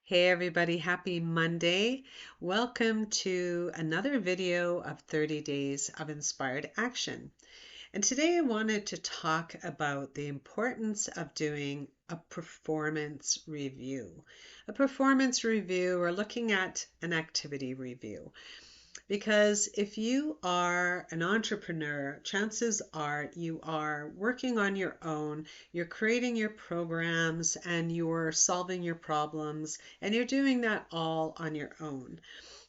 Hey everybody, happy Monday. Welcome to another video of 30 Days of Inspired Action. And today I wanted to talk about the importance of doing a performance review. A performance review or looking at an activity review. Because if you are an entrepreneur, chances are you are working on your own, you're creating your programs and you're solving your problems, and you're doing that all on your own.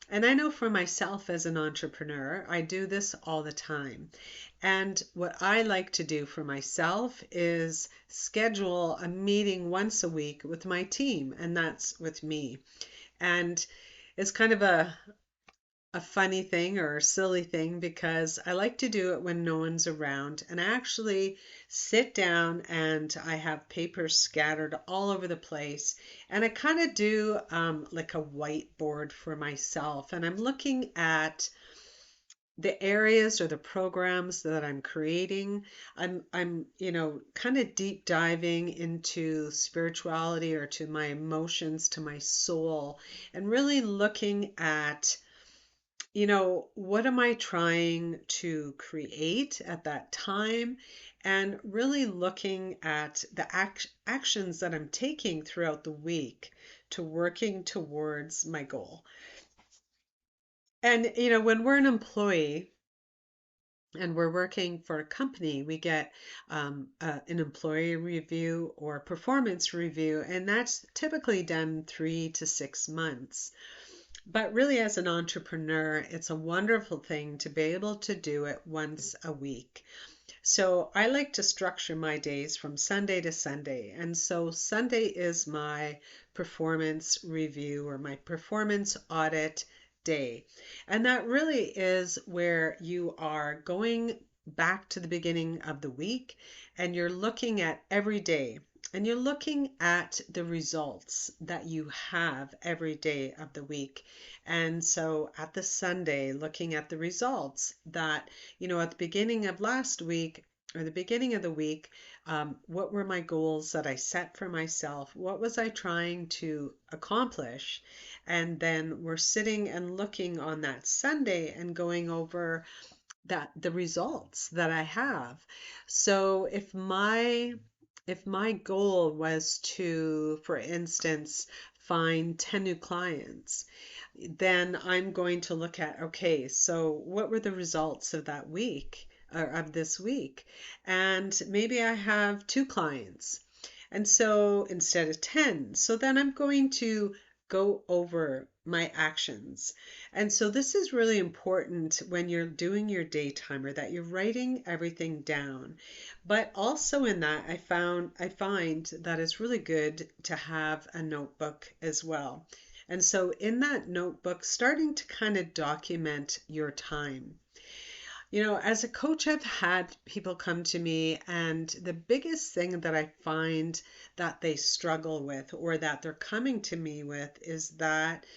And I know for myself as an entrepreneur, I do this all the time. And what I like to do for myself is schedule a meeting once a week with my team, and that's with me. And it's kind of a funny thing or a silly thing because I like to do it when no one's around. And I actually sit down and I have papers scattered all over the place. And I kind of do like a whiteboard for myself. And I'm looking at the areas or the programs that I'm creating. I'm kind of deep diving into spirituality or to my emotions, to my soul, and really looking at what am I trying to create at that time? And really looking at the actions that I'm taking throughout the week to working towards my goal. And, when we're an employee and we're working for a company, we get an employee review or performance review, and that's typically done 3 to 6 months. But really, as an entrepreneur, it's a wonderful thing to be able to do it once a week. So I like to structure my days from Sunday to Sunday. And so Sunday is my performance review or my performance audit day. And that really is where you are going back to the beginning of the week and you're looking at every day. And you're looking at the results that you have every day of the week. And so at the Sunday, looking at the results that, at the beginning of last week or the beginning of the week, what were my goals that I set for myself? What was I trying to accomplish? And then we're sitting and looking on that Sunday and going over the results that I have. So if my goal was to, for instance, find 10 new clients, then I'm going to look at, okay, so what were the results of that week or of this week? And maybe I have 2 clients. And so instead of 10, so then I'm going to go over my actions. And so this is really important when you're doing your day timer that you're writing everything down. But also in that, I find that it's really good to have a notebook as well. And so in that notebook, starting to kind of document your time. As a coach, I've had people come to me, and the biggest thing that I find that they struggle with or that they're coming to me with is that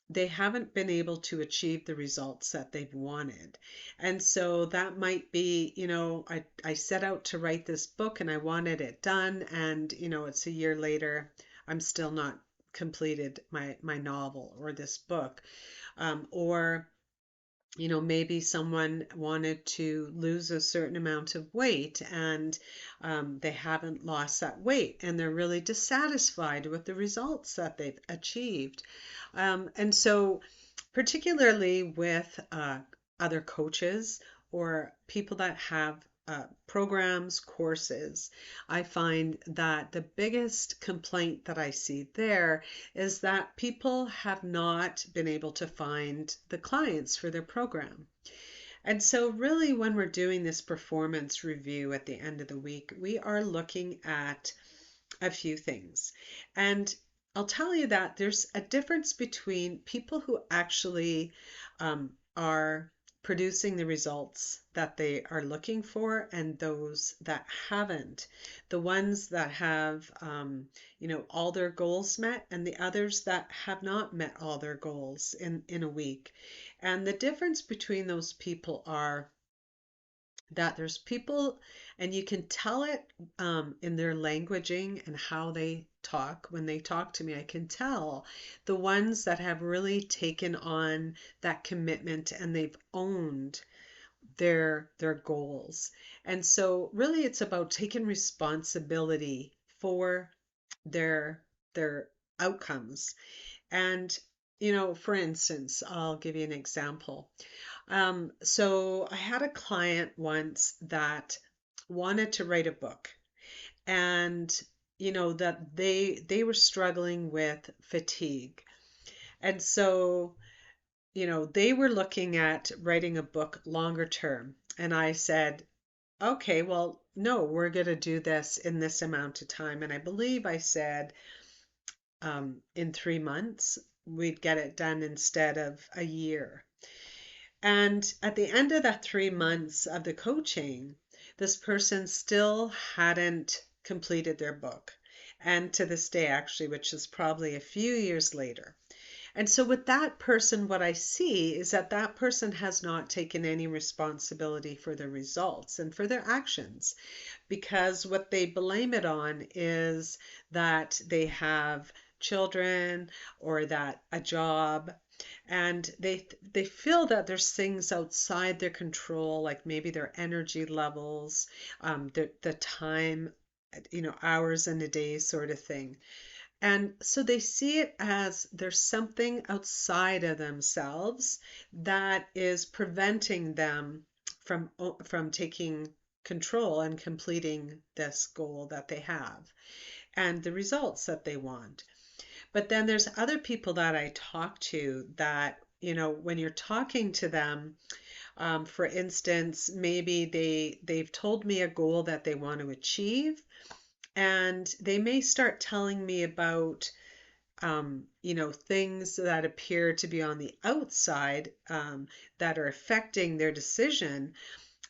they haven't been able to achieve the results that they've wanted. And so that might be, I set out to write this book and I wanted it done, and, it's a year later, I'm still not completed my novel or this book. Or maybe someone wanted to lose a certain amount of weight and they haven't lost that weight and they're really dissatisfied with the results that they've achieved. And so, particularly with other coaches or people that have programs, courses, I find that the biggest complaint that I see there is that people have not been able to find the clients for their program. And so, really, when we're doing this performance review at the end of the week, we are looking at a few things. And I'll tell you that there's a difference between people who actually are producing the results that they are looking for and those that haven't. The ones that have, all their goals met and the others that have not met all their goals in a week. And the difference between those people are that there's people, and you can tell it in their languaging and how they talk. When they talk to me, I can tell the ones that have really taken on that commitment and they've owned their goals. And so really it's about taking responsibility for their their outcomes. And for instance, I'll give you an example. So I had a client once that wanted to write a book, and that they were struggling with fatigue. And so, they were looking at writing a book longer term. And I said, okay, well, no, we're going to do this in this amount of time. And I believe I said in 3 months, we'd get it done instead of a year. And at the end of that 3 months of the coaching, this person still hadn't completed their book. And to this day, actually, which is probably a few years later. And so with that person, what I see is that that person has not taken any responsibility for their results and for their actions, because what they blame it on is that they have children or that a job, and they feel that there's things outside their control, like maybe their energy levels, the time, hours in a day sort of thing. And so they see it as there's something outside of themselves that is preventing them from taking control and completing this goal that they have and the results that they want. But then there's other people that I talk to that, when you're talking to them, for instance, maybe they've told me a goal that they want to achieve, and they may start telling me about things that appear to be on the outside that are affecting their decision.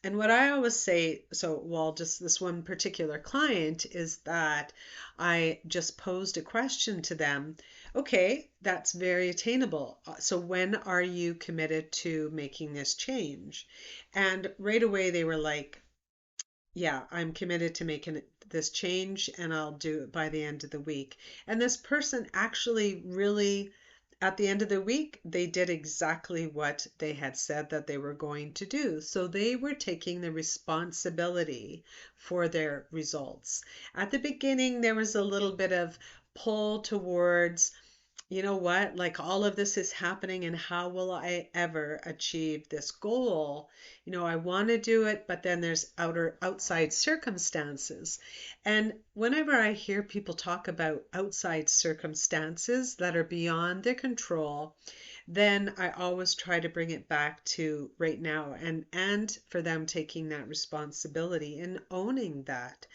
And what I always say, so, well, just this one particular client, is that I just posed a question to them. Okay, that's very attainable. So when are you committed to making this change? And right away they were like, yeah, I'm committed to making this change and I'll do it by the end of the week. And this person actually really, at the end of the week, they did exactly what they had said that they were going to do. So they were taking the responsibility for their results. At the beginning, there was a little bit of pull towards, you know what, like all of this is happening and how will I ever achieve this goal? I want to do it, but then there's outside circumstances. And whenever I hear people talk about outside circumstances that are beyond their control, then I always try to bring it back to right now and for them taking that responsibility and owning that.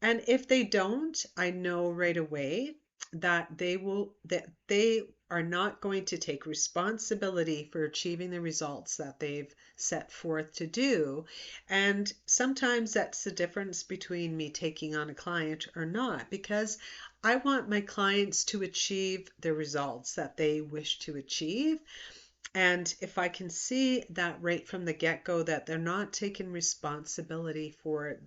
And if they don't, I know right away that they are not going to take responsibility for achieving the results that they've set forth to do. And sometimes that's the difference between me taking on a client or not, because I want my clients to achieve the results that they wish to achieve. And if I can see that right from the get-go that they're not taking responsibility for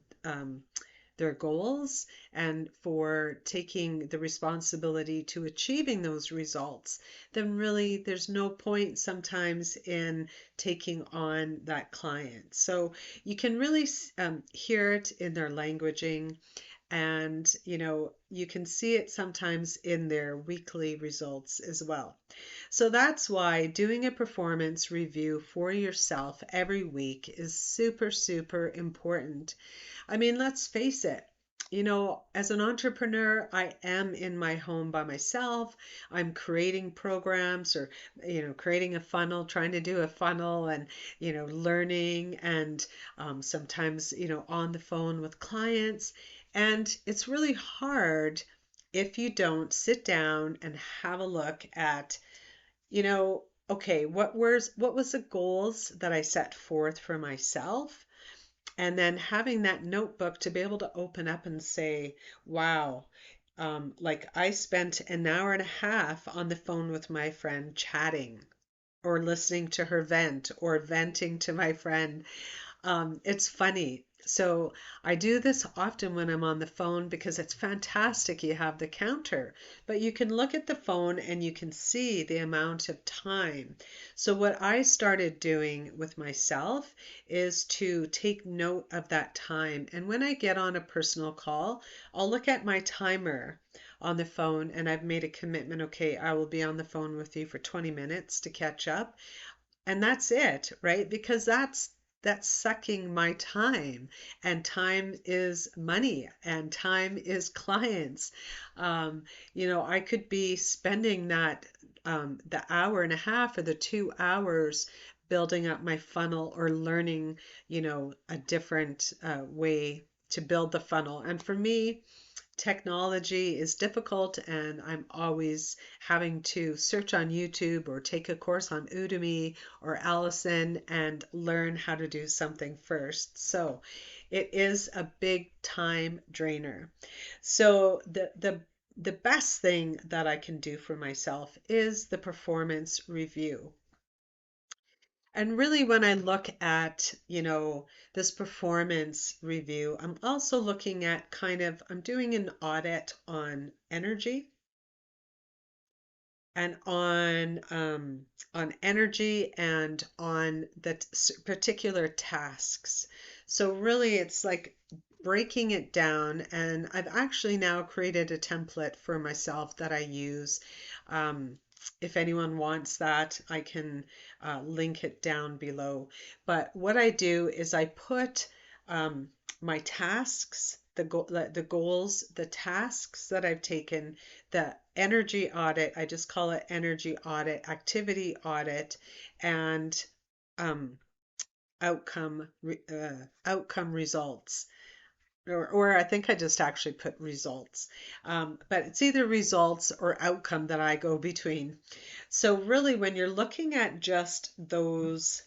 their goals and for taking the responsibility to achieving those results, then really there's no point sometimes in taking on that client. So you can really hear it in their languaging, and you can see it sometimes in their weekly results as well. So that's why doing a performance review for yourself every week is super, super important. I mean, let's face it. As an entrepreneur, I am in my home by myself. I'm creating programs or, creating a funnel, trying to do a funnel and, learning and sometimes, on the phone with clients. And it's really hard if you don't sit down and have a look at, okay, what was the goals that I set forth for myself? And then having that notebook to be able to open up and say, wow, like I spent an hour and a half on the phone with my friend chatting or listening to her vent or venting to my friend. It's funny. So I do this often when I'm on the phone because it's fantastic. You have the counter, but you can look at the phone and you can see the amount of time. So what I started doing with myself is to take note of that time. And when I get on a personal call, I'll look at my timer on the phone and I've made a commitment. Okay, I will be on the phone with you for 20 minutes to catch up. And that's it, right? Because that's sucking my time, and time is money, and time is clients. Um, I could be spending that the hour and a half or the 2 hours building up my funnel or learning, a different way to build the funnel. And for me, technology is difficult, and I'm always having to search on YouTube or take a course on Udemy or Allison and learn how to do something first. So it is a big time drainer. So the best thing that I can do for myself is the performance review. And really, when I look at, this performance review, I'm also looking at I'm doing an audit on energy and on energy and on the particular tasks. So really, it's like breaking it down, and I've actually now created a template for myself that I use. Um, if anyone wants that, I can link it down below. But what I do is I put um, my tasks, the goals, the tasks that I've taken, the energy audit, I just call it energy audit, activity audit, and um, outcome results. Or I think I just actually put results. But it's either results or outcome that I go between. So really, when you're looking at just those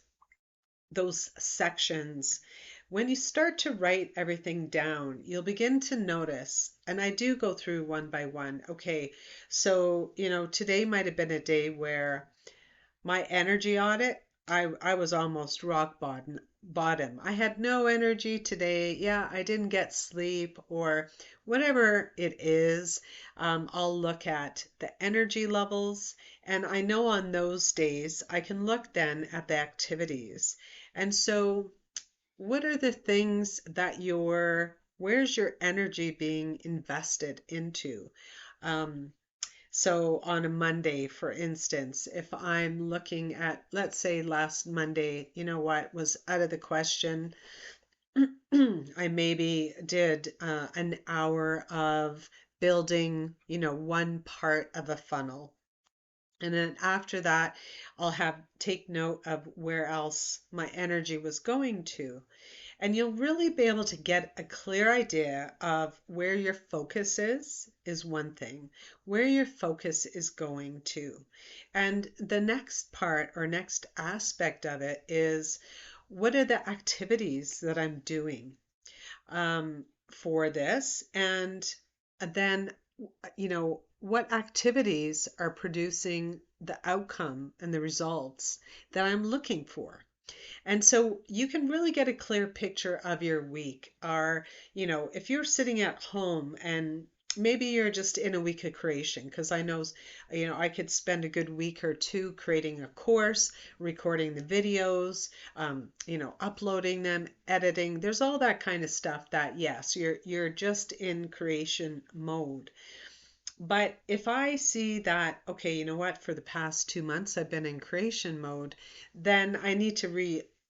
sections, when you start to write everything down, you'll begin to notice, and I do go through one by one. Okay, so, today might have been a day where my energy audit, I was almost rock bottom. I had no energy today. Yeah, I didn't get sleep or whatever it is. I'll look at the energy levels, and I know on those days I can look then at the activities. And so, what are the things that where's your energy being invested into? Um, so on a Monday, for instance, if I'm looking at, let's say last Monday, you know what was out of the question? I maybe did an hour of building, one part of a funnel. And then after that, I'll take note of where else my energy was going to. And you'll really be able to get a clear idea of where your focus is one thing, where your focus is going to. And the next part or next aspect of it is, what are the activities that I'm doing for this? And then, what activities are producing the outcome and the results that I'm looking for? And so you can really get a clear picture of your week. If you're sitting at home and maybe you're just in a week of creation, because I know, I could spend a good week or two creating a course, recording the videos, uploading them, editing. There's all that kind of stuff that, yes, you're just in creation mode. But if I see that, okay, you know what, for the past 2 months I've been in creation mode, then I need to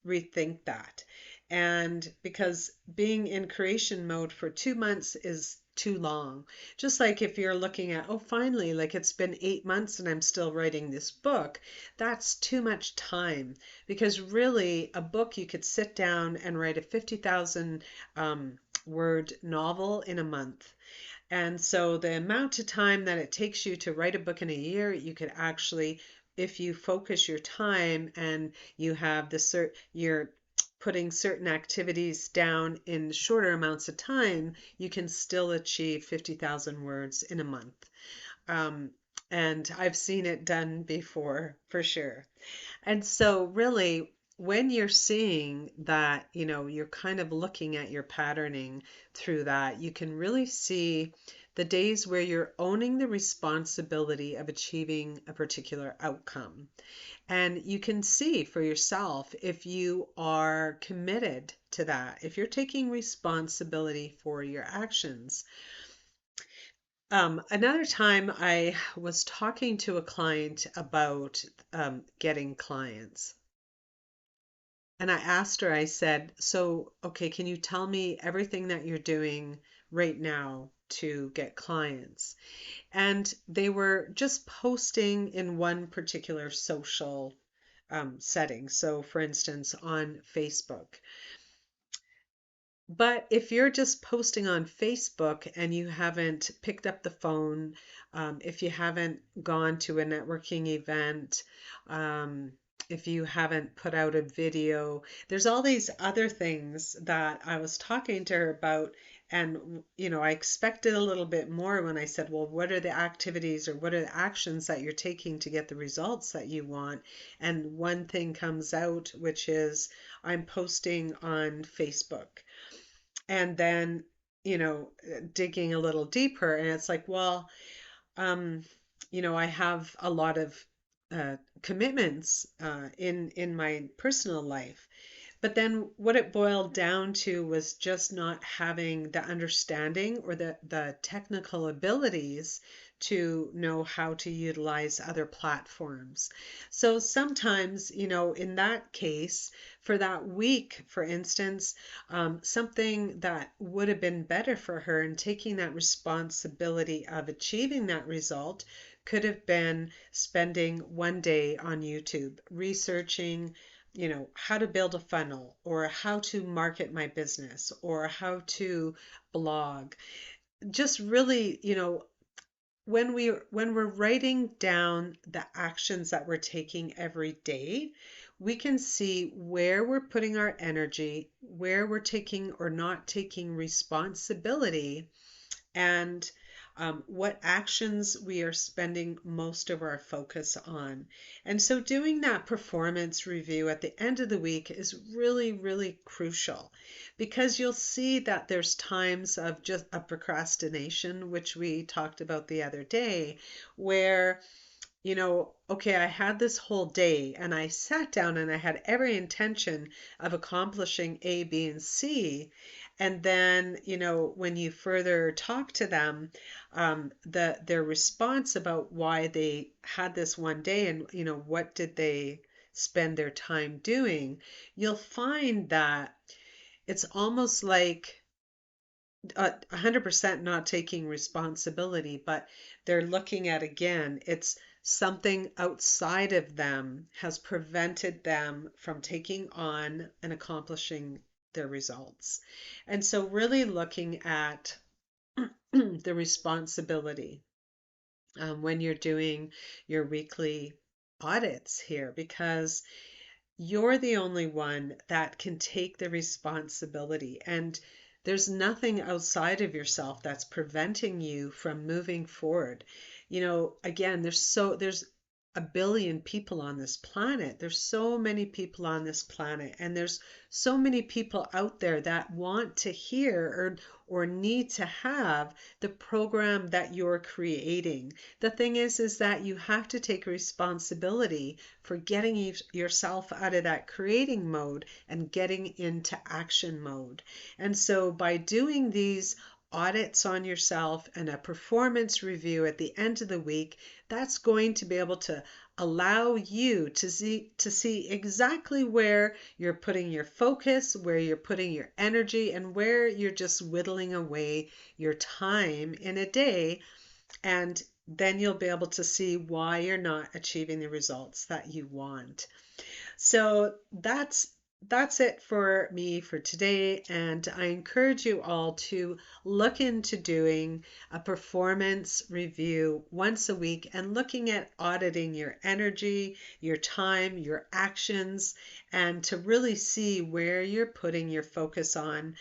rethink that. And because being in creation mode for 2 months is too long. Just like if you're looking at, oh, finally, like it's been 8 months and I'm still writing this book, that's too much time. Because really, a book, you could sit down and write a 50,000 word novel in a month. And so the amount of time that it takes you to write a book in a year, you could actually, if you focus your time and you have you're putting certain activities down in shorter amounts of time, you can still achieve 50,000 words in a month. Um, and I've seen it done before, for sure. And so really, when you're seeing that, you're kind of looking at your patterning through that, you can really see the days where you're owning the responsibility of achieving a particular outcome. And you can see for yourself if you are committed to that, if you're taking responsibility for your actions. Another time I was talking to a client about getting clients. And I asked her, I said, so, okay, can you tell me everything that you're doing right now to get clients? And they were just posting in one particular social setting. So, for instance, on Facebook. But if you're just posting on Facebook and you haven't picked up the phone, if you haven't gone to a networking event, um, if you haven't put out a video, there's all these other things that I was talking to her about. And, I expected a little bit more when I said, well, what are the activities or what are the actions that you're taking to get the results that you want? And one thing comes out, which is I'm posting on Facebook and then digging a little deeper and it's like, well, um I have a lot of commitments in my personal life. But then what it boiled down to was just not having the understanding or the technical abilities to know how to utilize other platforms. So sometimes, in that case, for that week, for instance, something that would have been better for her in taking that responsibility of achieving that result could have been spending one day on YouTube researching how to build a funnel or how to market my business or how to blog. Just really, when we're writing down the actions that we're taking every day, we can see where we're putting our energy, where we're taking or not taking responsibility, and what actions we are spending most of our focus on. And so doing that performance review at the end of the week is really, really crucial because you'll see that there's times of just a procrastination, which we talked about the other day, where okay, I had this whole day and I sat down and I had every intention of accomplishing A, B, and C. And then, when you further talk to them, their response about why they had this one day and, what did they spend their time doing, you'll find that it's almost like 100% not taking responsibility, but they're looking at again, it's something outside of them has prevented them from taking on and accomplishing their results. And so, really looking at the responsibility when you're doing your weekly audits here, because you're the only one that can take the responsibility. And there's nothing outside of yourself that's preventing you from moving forward. Again, there's a billion people on this planet. There's so many people on this planet, and there's so many people out there that want to hear or need to have the program that you're creating. The thing is that you have to take responsibility for getting yourself out of that creating mode and getting into action mode. And so by doing these audits on yourself and a performance review at the end of the week, that's going to be able to allow you to see exactly where you're putting your focus, where you're putting your energy, and where you're just whittling away your time in a day. And then you'll be able to see why you're not achieving the results that you want. So that's it for me for today, and I encourage you all to look into doing a performance review once a week and looking at auditing your energy, your time, your actions, and to really see where you're putting your focus on,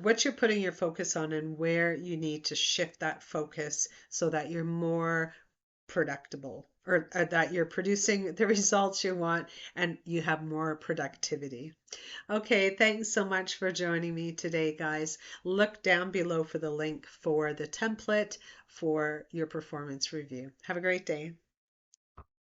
what you're putting your focus on, and where you need to shift that focus so that you're more productive or that you're producing the results you want and you have more productivity. Okay, thanks so much for joining me today, guys. Look down below for the link for the template for your performance review. Have a great day.